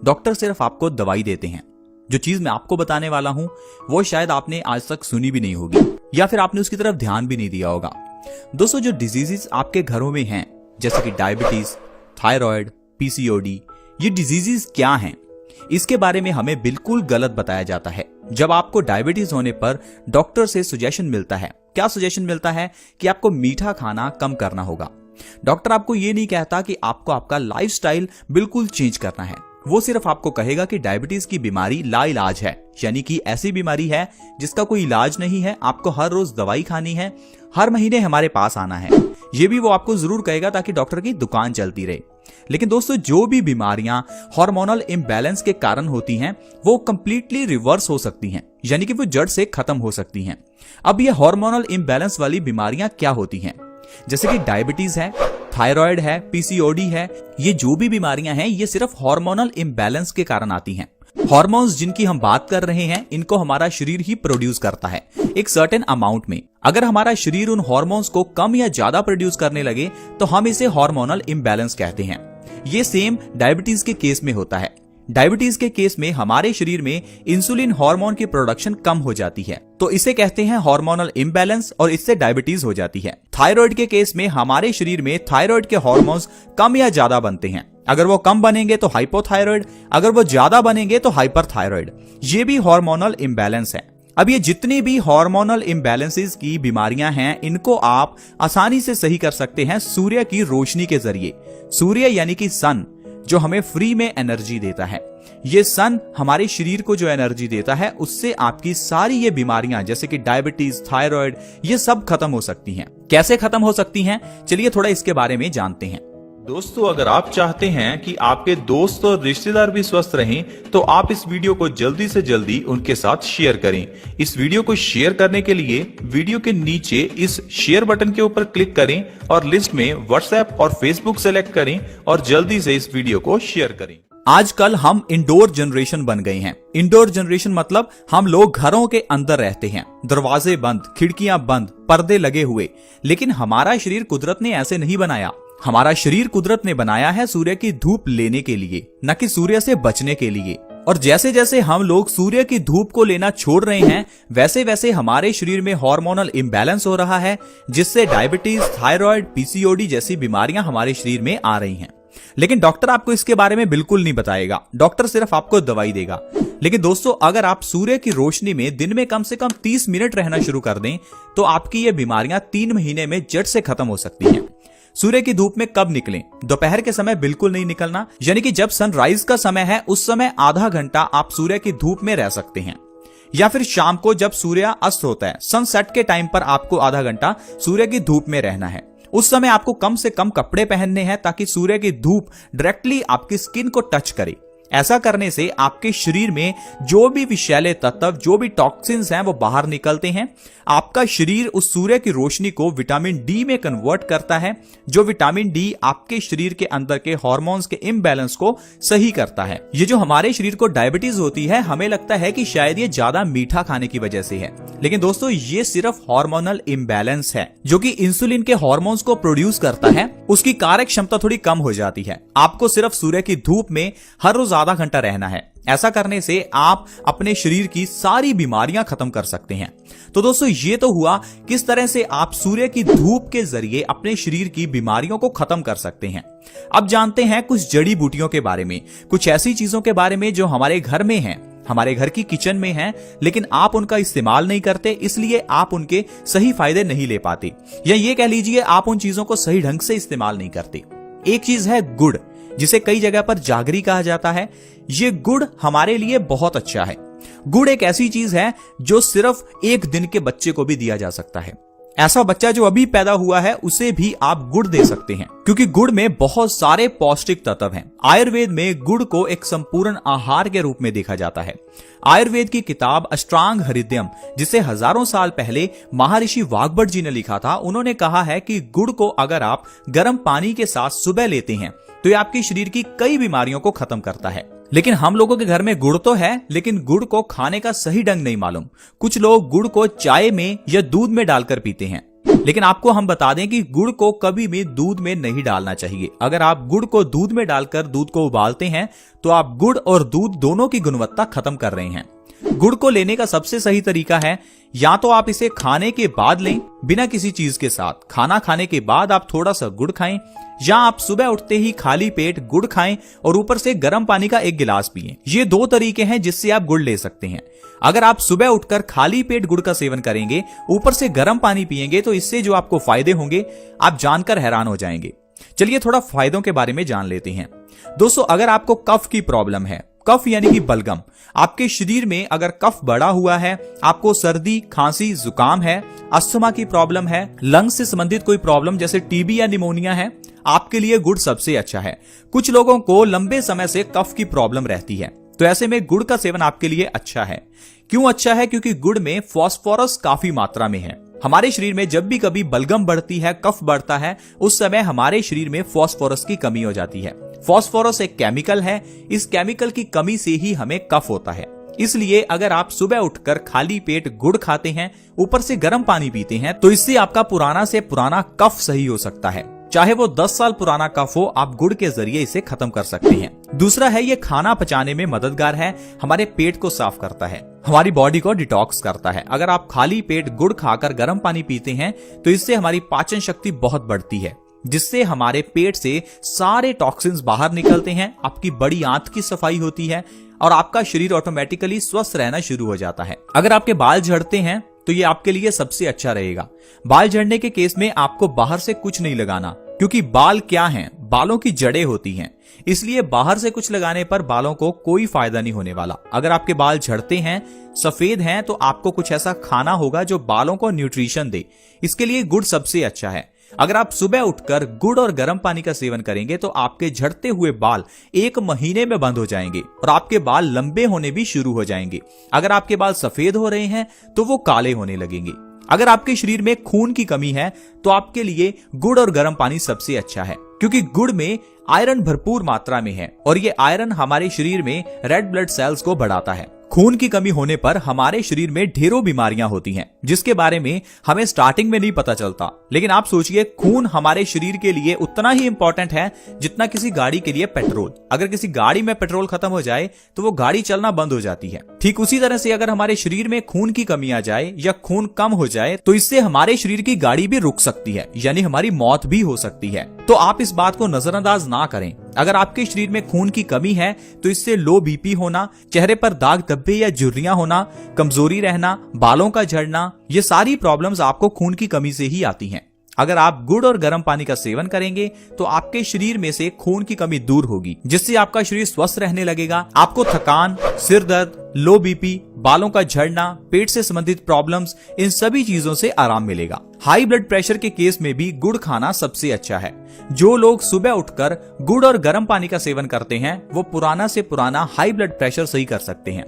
Doctor सिर्फ आपको दवाई देते हैं। जो चीज मैं आपको बताने वाला हूं वो शायद आपने आज तक सुनी भी नहीं होगी या फिर आपने उसकी तरफ ध्यान भी नहीं दिया होगा। दोस्तों, जो डिजीजेस आपके घरों में हैं जैसे कि डायबिटीज, थायराइड, पीसीओडी, ये डिजीजेस क्या हैं इसके बारे में हमें बिल्कुल गलत बताया जाता है। जब आपको डायबिटीज होने पर डॉक्टर से सजेशन मिलता है, क्या सजेशन मिलता है कि आपको मीठा खाना कम करना होगा। डॉक्टर आपको ये नहीं कहता कि आपको आपका लाइफस्टाइल बिल्कुल चेंज करना है। वो सिर्फ आपको कहेगा कि डायबिटीज की बीमारी लाइलाज है, यानी कि ऐसी बीमारी है जिसका कोई इलाज नहीं है, आपको हर रोज दवाई खानी है, हर महीने हमारे पास आना है। ये भी वो आपको जरूर कहेगा ताकि डॉक्टर की दुकान चलती रहे। लेकिन दोस्तों, जो भी बीमारियां हार्मोनल इम्बैलेंस के कारण होती हैं वो कंप्लीटली रिवर्स हो सकती हैं, यानी कि वो जड़ से खत्म हो सकती हैं। अब ये हार्मोनल इम्बैलेंस वाली बीमारियां क्या होती हैं? जैसे कि डायबिटीज है, थायराइड है, पीसीओडी है, ये जो भी बीमारियां हैं ये सिर्फ हार्मोनल इम्बैलेंस के कारण आती हैं। हॉर्मोन्स जिनकी हम बात कर रहे हैं इनको हमारा शरीर ही प्रोड्यूस करता है एक सर्टेन अमाउंट में। अगर हमारा शरीर उन हॉर्मोन्स को कम या ज्यादा प्रोड्यूस करने लगे तो हम इसे हार्मोनल इम्बैलेंस कहते हैं। ये सेम डायबिटीज के केस में होता है। डायबिटीज के केस में हमारे शरीर में इंसुलिन हार्मोन की प्रोडक्शन कम हो जाती है, तो इसे कहते हैं हार्मोनल इम्बैलेंस और इससे डायबिटीज हो जाती है। थायराइड के केस में हमारे शरीर में थायराइड के हार्मोन्स कम या ज्यादा बनते हैं। अगर वो कम बनेंगे तो हाइपोथायराइड, अगर वो ज्यादा बनेंगे तो हाइपरथायराइड। ये भी हार्मोनल इम्बैलेंस है। अब ये जितनी भी हार्मोनल इम्बैलेंसेस की बीमारियां हैं इनको आप आसानी से सही कर सकते हैं सूर्य की रोशनी के जरिए। सूर्य यानी कि सन जो हमें फ्री में एनर्जी देता है। ये सन हमारे शरीर को जो एनर्जी देता है उससे आपकी सारी ये बीमारियां जैसे कि डायबिटीज, थायराइड, ये सब खत्म हो सकती हैं। कैसे खत्म हो सकती हैं, चलिए थोड़ा इसके बारे में जानते हैं। दोस्तों, अगर आप चाहते हैं कि आपके दोस्त और रिश्तेदार भी स्वस्थ रहें तो आप इस वीडियो को जल्दी से जल्दी उनके साथ शेयर करें। इस वीडियो को शेयर करने के लिए वीडियो के नीचे इस शेयर बटन के ऊपर क्लिक करें और लिस्ट में व्हाट्सएप और फेसबुक सेलेक्ट करें और जल्दी से इस वीडियो को शेयर करें। आजकल हम इंडोर जनरेशन बन गए हैं। इंडोर जनरेशन मतलब हम लोग घरों के अंदर रहते हैं, दरवाजे बंद, खिड़कियां बंद, पर्दे लगे हुए। लेकिन हमारा शरीर कुदरत ने ऐसे नहीं बनाया। हमारा शरीर कुदरत ने बनाया है सूर्य की धूप लेने के लिए, न कि सूर्य से बचने के लिए। और जैसे जैसे हम लोग सूर्य की धूप को लेना छोड़ रहे हैं वैसे वैसे हमारे शरीर में हार्मोनल इम्बैलेंस हो रहा है, जिससे डायबिटीज, थायराइड, पीसीओडी जैसी बीमारियां हमारे शरीर में आ रही हैं। लेकिन डॉक्टर आपको इसके बारे में बिल्कुल नहीं बताएगा, डॉक्टर सिर्फ आपको दवाई देगा। लेकिन दोस्तों, अगर आप सूर्य की रोशनी में दिन में कम से कम 30 मिनट रहना शुरू कर दें तो आपकी ये बीमारियां 3 महीने में जड़ से खत्म हो सकती हैं। सूर्य की धूप में कब निकलें? दोपहर के समय बिल्कुल नहीं निकलना, यानी कि जब सनराइज का समय है उस समय आधा घंटा आप सूर्य की धूप में रह सकते हैं। या फिर शाम को जब सूर्य अस्त होता है, सनसेट के टाइम पर आपको आधा घंटा सूर्य की धूप में रहना है। उस समय आपको कम से कम कपड़े पहनने हैं ताकि सूर्य की धूप डायरेक्टली आपकी स्किन को टच करे। ऐसा करने से आपके शरीर में जो भी विषैले तत्व, जो भी टॉक्सिन्स हैं वो बाहर निकलते हैं। आपका शरीर उस सूर्य की रोशनी को विटामिन डी में कन्वर्ट करता है, जो विटामिन डी आपके शरीर के अंदर के हार्मोन्स के इम्बैलेंस को सही करता है। ये जो हमारे शरीर को डायबिटीज होती है, हमें लगता है कि शायद ये ज्यादा मीठा खाने की वजह से है, लेकिन दोस्तों ये सिर्फ हार्मोनल इम्बैलेंस है। जो कि इंसुलिन के हार्मोन्स को प्रोड्यूस करता है उसकी कार्य क्षमता थोड़ी कम हो जाती है। आपको सिर्फ सूर्य की धूप में हर रोज आधा घंटा रहना है। ऐसा करने से आप अपने शरीर की सारी बीमारियां खत्म कर सकते हैं। तो दोस्तों, ये तो हुआ किस तरह से आप सूर्य की धूप के जरिए अपने शरीर की बीमारियों को खत्म कर सकते हैं। अब जानते हैं कुछ जड़ी बूटियों के बारे में, कुछ ऐसी चीजों के बारे में जो हमारे घर में हैं, हमारे घर की किचन में हैं, लेकिन आप उनका इस्तेमाल नहीं करते, इसलिए आप उनके सही फायदे नहीं ले पाते, या ये कह लीजिए आप उन चीजों को सही ढंग से इस्तेमाल नहीं करते। एक चीज है गुड़, जिसे कई जगह पर जागरी कहा जाता है। ये गुड़ हमारे लिए बहुत अच्छा है। गुड़ एक ऐसी चीज है जो सिर्फ 1 दिन के बच्चे को भी दिया जा सकता है। ऐसा बच्चा जो अभी पैदा हुआ है उसे भी आप गुड़ दे सकते हैं, क्योंकि गुड़ में बहुत सारे पौष्टिक तत्व हैं। आयुर्वेद में गुड़ को एक संपूर्ण आहार के रूप में देखा जाता है। आयुर्वेद की किताब अष्टांग हृदयम, जिसे हजारों साल पहले महर्षि वाग्भट जी ने लिखा था, उन्होंने कहा है कि गुड़ को अगर आप गर्म पानी के साथ सुबह लेते हैं तो ये आपके शरीर की कई बीमारियों को खत्म करता है। लेकिन हम लोगों के घर में गुड़ तो है, लेकिन गुड़ को खाने का सही ढंग नहीं मालूम। कुछ लोग गुड़ को चाय में या दूध में डालकर पीते हैं। लेकिन आपको हम बता दें कि गुड़ को कभी भी दूध में नहीं डालना चाहिए। अगर आप गुड़ को दूध में डालकर दूध को उबालते हैं तो आप गुड़ और दूध दोनों की गुणवत्ता खत्म कर रहे हैं। गुड़ को लेने का सबसे सही तरीका है या तो आप इसे खाने के बाद लें बिना किसी चीज के साथ, खाना खाने के बाद आप थोड़ा सा गुड़ खाएं, या आप सुबह उठते ही खाली पेट गुड़ खाएं और ऊपर से गर्म पानी का 1 गिलास पिएं। ये 2 तरीके हैं जिससे आप गुड़ ले सकते हैं। अगर आप सुबह उठकर खाली पेट गुड़ का सेवन करेंगे, ऊपर से गर्म पानी पिएंगे, तो इससे जो आपको फायदे होंगे आप जानकर हैरान हो जाएंगे। चलिए थोड़ा फायदों के बारे में जान लेते हैं। दोस्तों, अगर आपको कफ की प्रॉब्लम है, कफ यानी कि बलगम, आपके शरीर में अगर कफ बढ़ा हुआ है, आपको सर्दी खांसी जुकाम है, अस्थमा की प्रॉब्लम है, लंग्स से संबंधित कोई प्रॉब्लम जैसे टीबी या निमोनिया है, आपके लिए गुड़ सबसे अच्छा है। कुछ लोगों को लंबे समय से कफ की प्रॉब्लम रहती है, तो ऐसे में गुड़ का सेवन आपके लिए अच्छा है। क्यों अच्छा है? क्योंकि गुड़ में फास्फोरस काफी मात्रा में है। हमारे शरीर में जब भी कभी बलगम बढ़ती है, कफ बढ़ता है, उस समय हमारे शरीर में फास्फोरस की कमी हो जाती है। फास्फोरस एक केमिकल है, इस केमिकल की कमी से ही हमें कफ होता है। इसलिए अगर आप सुबह उठकर खाली पेट गुड़ खाते हैं, ऊपर से गर्म पानी पीते हैं, तो इससे आपका पुराना से पुराना कफ सही हो सकता है। चाहे वो 10 साल पुराना कफ हो, आप गुड़ के जरिए इसे खत्म कर सकते हैं। दूसरा है, ये खाना पचाने में मददगार है, हमारे पेट को साफ करता है, हमारी बॉडी को डिटॉक्स करता है। अगर आप खाली पेट गुड़ खाकर गर्म पानी पीते हैं तो इससे हमारी पाचन शक्ति बहुत बढ़ती है, जिससे हमारे पेट से सारे टॉक्सिन्स बाहर निकलते हैं, आपकी बड़ी आंत की सफाई होती है और आपका शरीर ऑटोमेटिकली स्वस्थ रहना शुरू हो जाता है। अगर आपके बाल झड़ते हैं तो ये आपके लिए सबसे अच्छा रहेगा। बाल झड़ने के केस में आपको बाहर से कुछ नहीं लगाना, क्योंकि बाल क्या हैं? बालों की जड़ें होती हैं, इसलिए बाहर से कुछ लगाने पर बालों को कोई फायदा नहीं होने वाला। अगर आपके बाल झड़ते हैं, सफेद हैं, तो आपको कुछ ऐसा खाना होगा जो बालों को न्यूट्रिशन दे। इसके लिए गुड़ सबसे अच्छा है। अगर आप सुबह उठकर गुड़ और गर्म पानी का सेवन करेंगे तो आपके झड़ते हुए बाल 1 महीने में बंद हो जाएंगे और आपके बाल लंबे होने भी शुरू हो जाएंगे। अगर आपके बाल सफेद हो रहे हैं तो वो काले होने लगेंगे। अगर आपके शरीर में खून की कमी है तो आपके लिए गुड़ और गर्म पानी सबसे अच्छा है, क्योंकि गुड़ में आयरन भरपूर मात्रा में है और ये आयरन हमारे शरीर में रेड ब्लड सेल्स को बढ़ाता है। खून की कमी होने पर हमारे शरीर में ढेरों बीमारियां होती हैं, जिसके बारे में हमें स्टार्टिंग में नहीं पता चलता। लेकिन आप सोचिए, खून हमारे शरीर के लिए उतना ही इंपॉर्टेंट है जितना किसी गाड़ी के लिए पेट्रोल। अगर किसी गाड़ी में पेट्रोल खत्म हो जाए तो वो गाड़ी चलना बंद हो जाती है। ठीक उसी तरह से अगर हमारे शरीर में खून की कमी आ जाए या खून कम हो जाए तो इससे हमारे शरीर की गाड़ी भी रुक सकती है, यानी हमारी मौत भी हो सकती है। तो आप इस बात को नजरअंदाज ना करें। अगर आपके शरीर में खून की कमी है तो इससे लो बीपी होना, चेहरे पर दाग धब्बे या झुर्रियां होना, कमजोरी रहना, बालों का झड़ना, ये सारी प्रॉब्लम्स आपको खून की कमी से ही आती हैं। अगर आप गुड़ और गर्म पानी का सेवन करेंगे तो आपके शरीर में से खून की कमी दूर होगी, जिससे आपका शरीर स्वस्थ रहने लगेगा। आपको थकान, सिर दर्द, लो बीपी, बालों का झड़ना, पेट से संबंधित प्रॉब्लम्स, इन सभी चीजों से आराम मिलेगा। हाई ब्लड प्रेशर के केस में भी गुड़ खाना सबसे अच्छा है। जो लोग सुबह उठकर गुड़ और गर्म पानी का सेवन करते हैं वो पुराना से पुराना हाई ब्लड प्रेशर सही कर सकते हैं।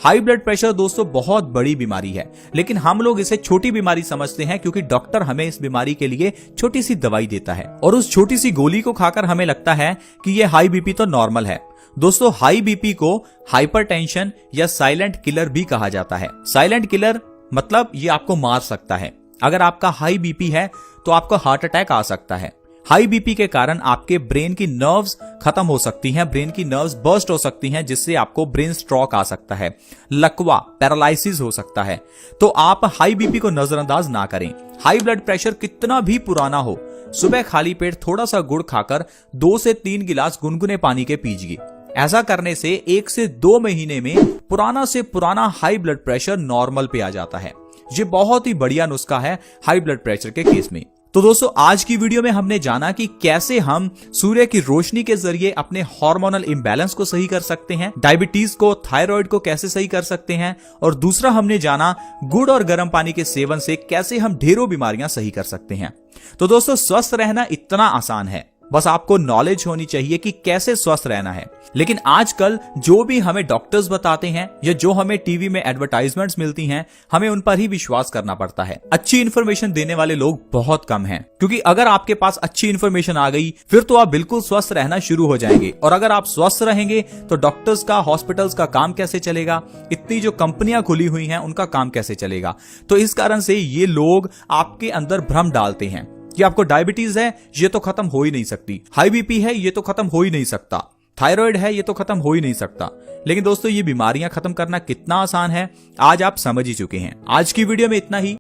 हाई ब्लड प्रेशर दोस्तों बहुत बड़ी बीमारी है, लेकिन हम लोग इसे छोटी बीमारी समझते हैं, क्योंकि डॉक्टर हमें इस बीमारी के लिए छोटी सी दवाई देता है और उस छोटी सी गोली को खाकर हमें लगता है कि ये हाई बीपी तो नॉर्मल है। दोस्तों, हाई बीपी को हाइपरटेंशन या साइलेंट किलर भी कहा जाता है। साइलेंट किलर मतलब ये आपको मार सकता है। अगर आपका हाई बीपी है तो आपको हार्ट अटैक आ सकता है। हाई बीपी के कारण आपके ब्रेन की नर्व्स खत्म हो सकती हैं, ब्रेन की नर्व्स बर्स्ट हो सकती हैं, जिससे आपको ब्रेन स्ट्रोक आ सकता है, लकवा, पैरालिसिस हो सकता है। तो आप हाई बीपी को नजरअंदाज ना करें। हाई ब्लड प्रेशर कितना भी पुराना हो, सुबह खाली पेट थोड़ा सा गुड़ खाकर 2 से 3 गिलास गुनगुने पानी के पीजिए। ऐसा करने से 1 से 2 महीने में पुराना से पुराना हाई ब्लड प्रेशर नॉर्मल पे आ जाता है। ये बहुत ही बढ़िया नुस्खा है हाई ब्लड प्रेशर के केस में। तो दोस्तों, आज की वीडियो में हमने जाना कि कैसे हम सूर्य की रोशनी के जरिए अपने हार्मोनल इंबैलेंस को सही कर सकते हैं, डायबिटीज को, थायराइड को कैसे सही कर सकते हैं, और दूसरा हमने जाना गुड़ और गर्म पानी के सेवन से कैसे हम ढेरों बीमारियां सही कर सकते हैं। तो दोस्तों, स्वस्थ रहना इतना आसान है, बस आपको नॉलेज होनी चाहिए कि कैसे स्वस्थ रहना है। लेकिन आजकल जो भी हमें डॉक्टर्स बताते हैं या जो हमें टीवी में एडवर्टाइजमेंट्स मिलती हैं, हमें उन पर ही विश्वास करना पड़ता है। अच्छी इन्फॉर्मेशन देने वाले लोग बहुत कम हैं, क्योंकि अगर आपके पास अच्छी इन्फॉर्मेशन आ गई फिर तो आप बिल्कुल स्वस्थ रहना शुरू हो जाएंगे। और अगर आप स्वस्थ रहेंगे तो डॉक्टर्स का, हॉस्पिटल्स का काम कैसे चलेगा, इतनी जो कंपनियां खुली हुई हैं उनका काम कैसे चलेगा। तो इस कारण से ये लोग आपके अंदर भ्रम डालते हैं कि आपको डायबिटीज है, ये तो खत्म हो ही नहीं सकती, हाई बीपी है, ये तो खत्म हो ही नहीं सकता, थायराइड है, ये तो खत्म हो ही नहीं सकता। लेकिन दोस्तों, ये बीमारियां खत्म करना कितना आसान है आज आप समझ ही चुके हैं। आज की वीडियो में इतना ही।